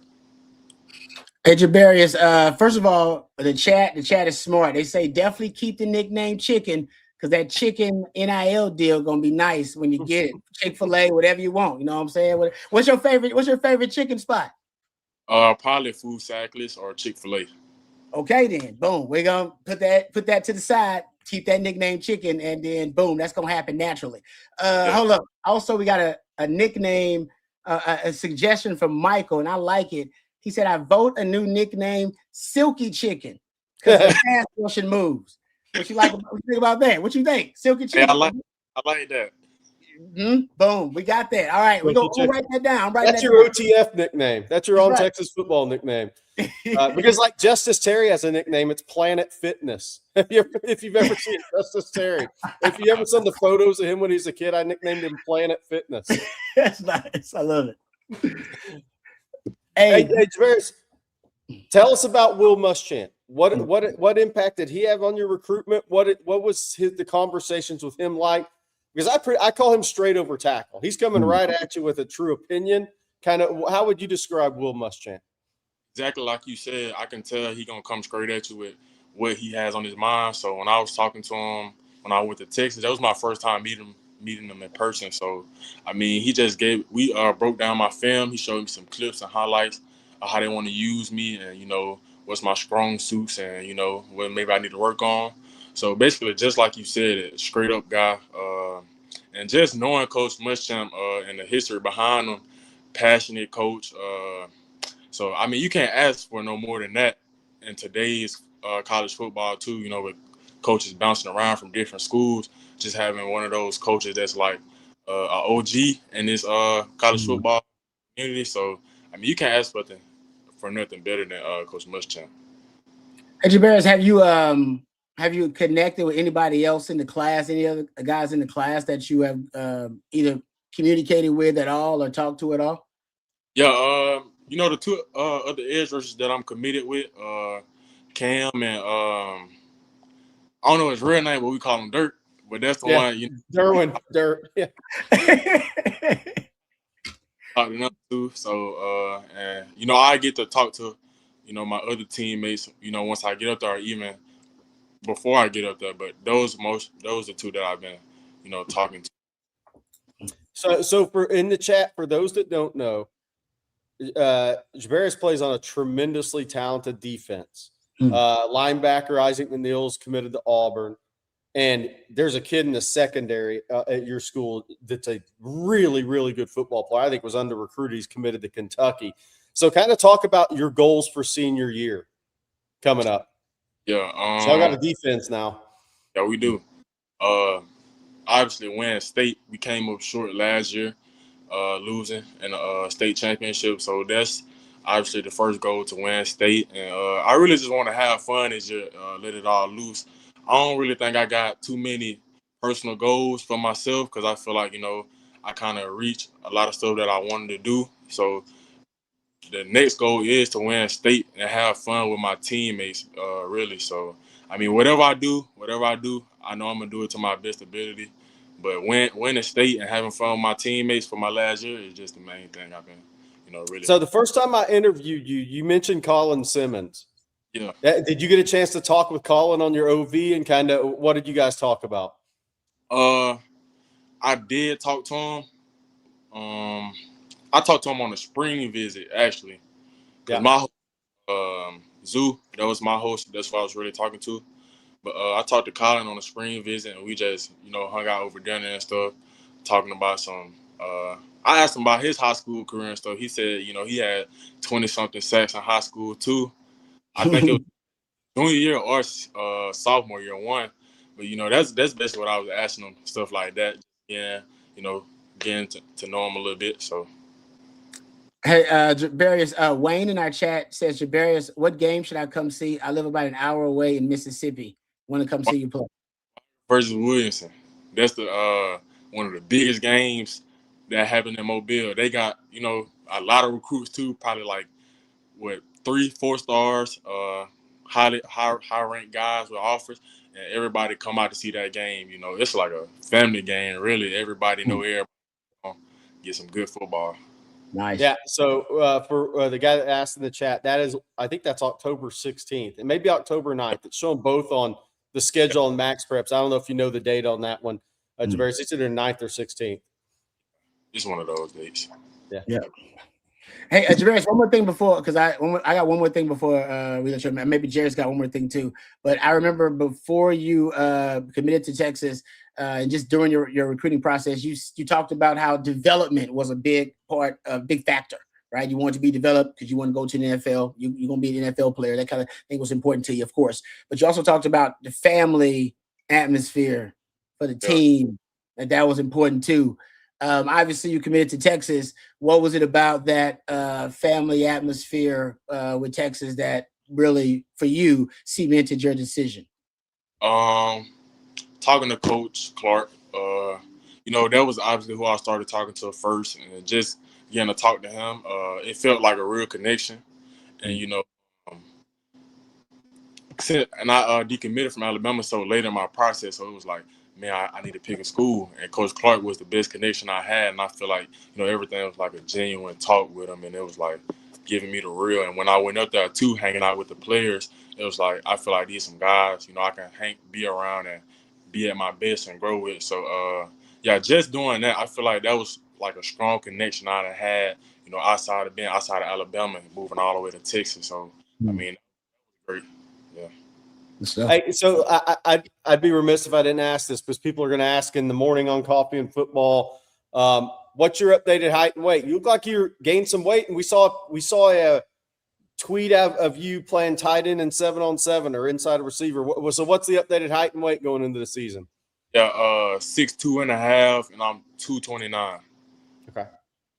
Hey Jabberious, first of all, the chat is smart. They say definitely keep the nickname Chicken because that chicken NIL deal gonna be nice when you get it. Chick-fil-A, whatever you want. You know what I'm saying? What's your favorite chicken spot? Probably Food Cyclist or Chick-fil-A. Okay, then boom. We're gonna put that to the side, keep that nickname Chicken, and then boom, that's gonna happen naturally. Hold up. Also, we got a nickname, a suggestion from Michael, and I like it. He said, I vote a new nickname, Silky Chicken, because the pass rushing moves. What you think about that? What you think? Silky Chicken. Hey, I like that. Boom. We got that. All right. We're going to write that down. That's your OTF nickname. That's your on Texas football nickname. Because like Justice Terry has a nickname, it's Planet Fitness. If you've ever seen Justice Terry, if you ever seen the photos of him when he was a kid, I nicknamed him Planet Fitness. That's nice. I love it. Hey, Jabberious, tell us about Will Muschamp. What impact did he have on your recruitment? What was the conversations with him like? Because I call him straight over tackle. He's coming right at you with a true opinion. Kind of, how would you describe Will Muschamp? Exactly like you said, I can tell he's gonna come straight at you with what he has on his mind. So when I was talking to him when I went to Texas, that was my first time meeting him in person. So I mean, we broke down my film. He showed me some clips and highlights of how they want to use me, and what's my strong suits, and what maybe I need to work on. So basically, just like you said, a straight up guy, and just knowing Coach Muschamp and the history behind him, passionate coach. So I mean, you can't ask for no more than that in today's college football too. With coaches bouncing around from different schools, just having one of those coaches that's like an OG in this college football community. So I mean, you can't ask for nothing better than Coach Muschamp. Hey Jabberious, have you connected with anybody else in the class? Any other guys in the class that you have either communicated with at all or talked to at all? Yeah, the two other edge rushers that I'm committed with, Cam and I don't know his real name, but we call him Dirt. But that's the one. Derwin, Dirt. Yeah. Talk to them too. So and I get to talk to my other teammates. Once I get up there, or even before I get up there. But those are two that I've been talking to. So for in the chat, for those that don't know, Jabberious plays on a tremendously talented defense. Linebacker Isaac McNeil's committed to Auburn, and there's a kid in the secondary at your school that's a really, really good football player. I think was under recruited. He's committed to Kentucky. So kind of talk about your goals for senior year coming up. Yeah. So I got a defense now. Yeah, we do. Obviously, winning state, we came up short last year, losing in the state championship. So that's obviously the first goal, to win state. And I really just want to have fun this year, let it all loose. I don't really think I got too many personal goals for myself because I feel like, I kind of reached a lot of stuff that I wanted to do. So the next goal is to win state and have fun with my teammates, really. So, I mean, whatever I do, I know I'm going to do it to my best ability. But winning state and having fun with my teammates for my last year is just the main thing I've been, really. So the first time I interviewed you, you mentioned Colin Simmons. Yeah. Did you get a chance to talk with Colin on your OV, and kind of what did you guys talk about? I did talk to him. I talked to him on a spring visit, actually. Because my Zoo, that was my host. That's what I was really talking to. But I talked to Colin on a spring visit, and we just, hung out over dinner and stuff, talking about some. I asked him about his high school career and stuff. He said, he had 20-something sacks in high school too. I think it was junior year or sophomore year one. But that's basically what I was asking him, stuff like that. Yeah, getting to know him a little bit. So. Hey, Jabberious, Wayne in our chat says, Jabberious, what game should I come see? I live about an hour away in Mississippi. Want to come see you play? Versus Williamson. That's the one of the biggest games that happened in Mobile. They got, a lot of recruits too, probably like 3-4 stars, high ranked guys with offers, and everybody come out to see that game. It's like a family game, really. Everybody know everybody gonna get some good football. Nice. Yeah. So for the guy that asked in the chat, I think that's October 16th and maybe October 9th. It's showing both on the schedule and Max Preps. I don't know if you know the date on that one. Jabberious, it's either 9th or 16th. It's one of those dates. Yeah. Hey, Jabberious, one more thing before, because I got one more thing before we let you. Maybe Jared's got one more thing too. But I remember before you committed to Texas, and just during your recruiting process, you talked about how development was a big factor, right? You wanted to be developed because you want to go to the NFL. You're going to be an NFL player. That kind of thing was important to you, of course. But you also talked about the family atmosphere for the team, and that was important too. Obviously, you committed to Texas. What was it about that family atmosphere with Texas that really, for you, cemented your decision? Talking to Coach Clark, that was obviously who I started talking to first, and just getting to talk to him, it felt like a real connection. And and I decommitted from Alabama so late in my process, so it was like, man, I need to pick a school. And Coach Clark was the best connection I had, and I feel like everything was like a genuine talk with him, and it was like giving me the real. And when I went up there too, hanging out with the players, it was like I feel like these some guys, I can be around and be at my best and grow with. So just doing that, I feel like that was like a strong connection I had, outside of Alabama and moving all the way to Texas. So I mean, great. Yeah. Hey, so I'd be remiss if I didn't ask this, because people are going to ask in the morning on Coffee and Football. What's your updated height and weight? You look like you gained some weight, and we saw a tweet of you playing tight end and 7-on-7 or inside a receiver. So what's the updated height and weight going into the season? Yeah, 6'2.5", and I'm 229. Okay.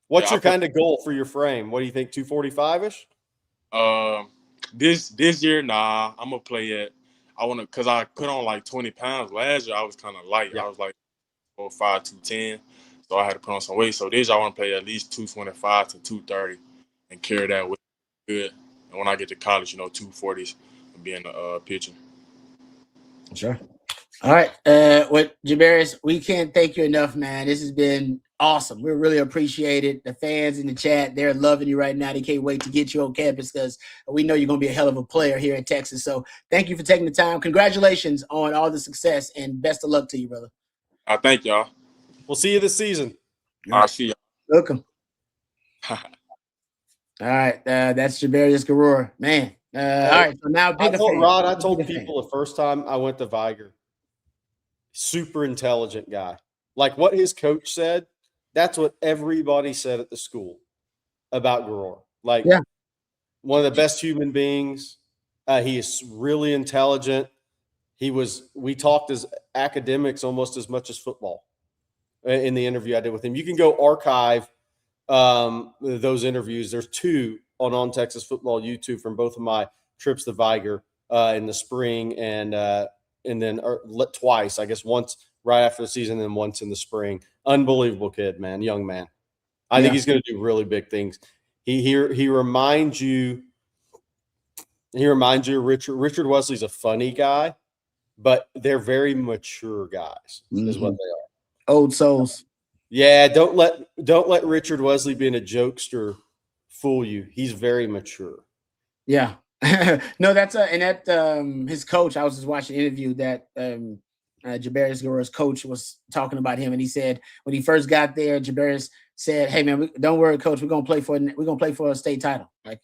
What's your kind of goal for your frame? What do you think, 245-ish? This year, nah, I'm gonna play at. Cause I put on like 20 pounds last year. I was kind of light. Yeah. I was like 4'5", 210, so I had to put on some weight. So this year I want to play at least 225 to 230 and carry that weight good. And when I get to college, 240s and be in the picture. Sure. All right. Jabberious, we can't thank you enough, man. This has been awesome. We really appreciate it. The fans in the chat, they're loving you right now. They can't wait to get you on campus because we know you're going to be a hell of a player here in Texas. So thank you for taking the time. Congratulations on all the success, and best of luck to you, brother. I thank y'all. We'll see you this season. I'll see y'all. Welcome. All right. That's Jabberious Guerrero, man. All right. So now, I told people the first time I went to Viger, super intelligent guy. Like what his coach said, that's what everybody said at the school about Guerrero. Like, one of the best human beings. He is really intelligent. We talked as academics almost as much as football in the interview I did with him. You can go archive those interviews. There's 2 on Texas Football YouTube from both of my trips to Viger in the spring and then twice, I guess, once right after the season and once in the spring. Unbelievable kid, man, young man. I think he's going to do really big things. He reminds you. He reminds you of Richard. Richard Wesley's a funny guy, but they're very mature guys, is what they are. Old souls. Yeah, don't let Richard Wesley being a jokester fool you. He's very mature. Yeah. No, that's his coach. I was just watching an interview that Jabberious Guerrero's coach was talking about him, and he said when he first got there, Jabberious said, "Hey man, don't worry, coach. We're gonna play for a state title." Like,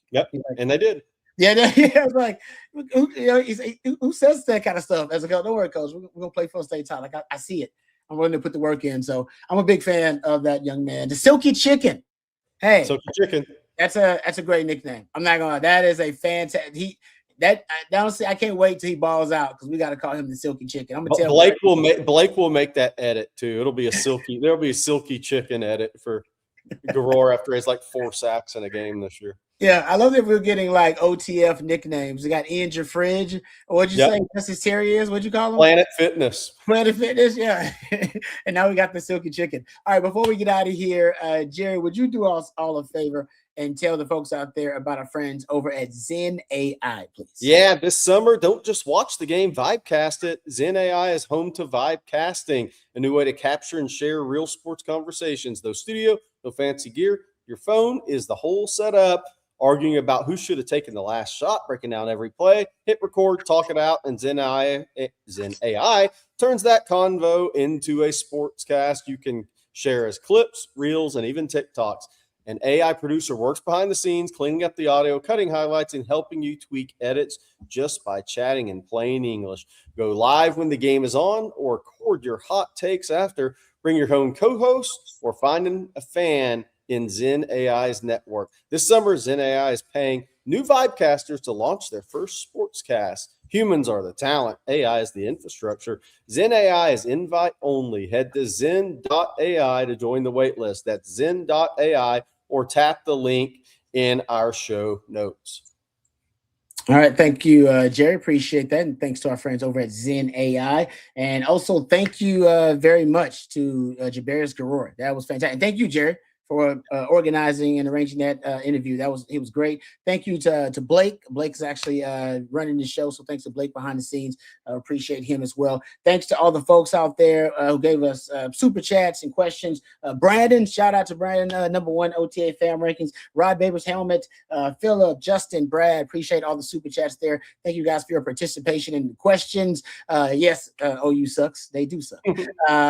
and they did. Yeah, I was like, who says that kind of stuff? As a coach, don't worry, coach. We're gonna play for a state title. Like I see it. I'm willing to put the work in. So I'm a big fan of that young man. The Silky Chicken. Hey, Silky Chicken. That's a great nickname. I'm not gonna lie. That is a fantastic. Honestly, I can't wait till he balls out because we got to call him the Silky Chicken. I'm gonna tell Blake will make that edit too. There'll be a Silky Chicken edit for Guerrero after his like 4 sacks in a game this year. Yeah, I love that we're getting like OTF nicknames. We got Ian Fridge. What'd you say? Justice Terriers? What'd you call him? Planet Fitness. Planet Fitness, yeah. And now we got the Silky Chicken. All right, before we get out of here, Jerry, would you do us all a favor and tell the folks out there about our friends over at Zen AI, please? Yeah, this summer, don't just watch the game, vibecast it. Zen AI is home to vibecasting, a new way to capture and share real sports conversations. No studio, no fancy gear. Your phone is the whole setup. Arguing about who should have taken the last shot, breaking down every play, hit record, talk it out, and Zen AI turns that convo into a sportscast you can share as clips, reels, and even TikToks. An AI producer works behind the scenes, cleaning up the audio, cutting highlights, and helping you tweak edits just by chatting in plain English. Go live when the game is on or record your hot takes after. Bring your own co-host or find a fan in Zen AI's network. This summer, Zen AI is paying new Vibecasters to launch their first sportscast. Humans are the talent. AI is the infrastructure. Zen AI is invite only. Head to zen.ai to join the waitlist. That's zen.ai or tap the link in our show notes. All right. Thank you, Jerry. Appreciate that. And thanks to our friends over at Zen AI. And also thank you very much to Jabberious Guerrero. That was fantastic. And thank you, Jerry, for organizing and arranging that interview. It was great. Thank you to Blake. Blake's actually running the show, so thanks to Blake behind the scenes. Appreciate him as well. Thanks to all the folks out there who gave us super chats and questions. Brandon, shout out to Brandon, #1 OTA fan rankings. Rod Babers Helmet, Philip, Justin, Brad. Appreciate all the super chats there. Thank you guys for your participation and questions. Yes, OU sucks. They do suck.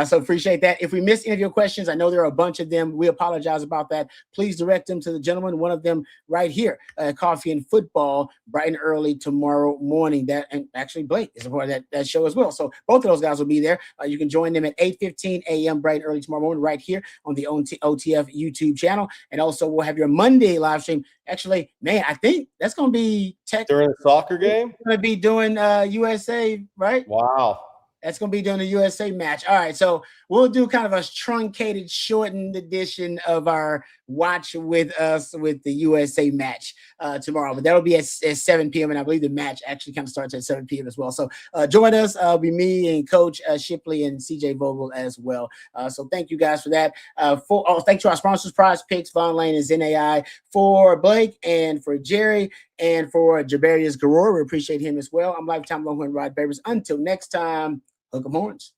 So appreciate that. If we missed any of your questions, I know there are a bunch of them. We apologize about that. Please direct them to the gentleman, one of them right here, Coffee and Football, bright and early tomorrow morning. That, and actually Blake is a part of that show as well. So both of those guys will be there. You can join them at 8:15 a.m. bright and early tomorrow morning right here on the OTF YouTube channel. And also we'll have your Monday live stream. Actually, man, I think that's going to be during a soccer game. Going to be doing USA, right? Wow. That's going to be during the USA match. All right, so we'll do kind of a truncated, shortened edition of our Watch With Us with the USA match tomorrow. But that'll be at 7 p.m., and I believe the match actually kind of starts at 7 p.m. as well. So join us. It'll be me and Coach Shipley and CJ Vogel as well. So thank you guys for that. Thanks to our sponsors, Prize Picks, Von Lane, and Zen AI, for Blake and for Jerry and for Jabberious Guerrero. We appreciate him as well. I'm Lifetime Longhorn Rod Babers. Until next time, hook 'em horns.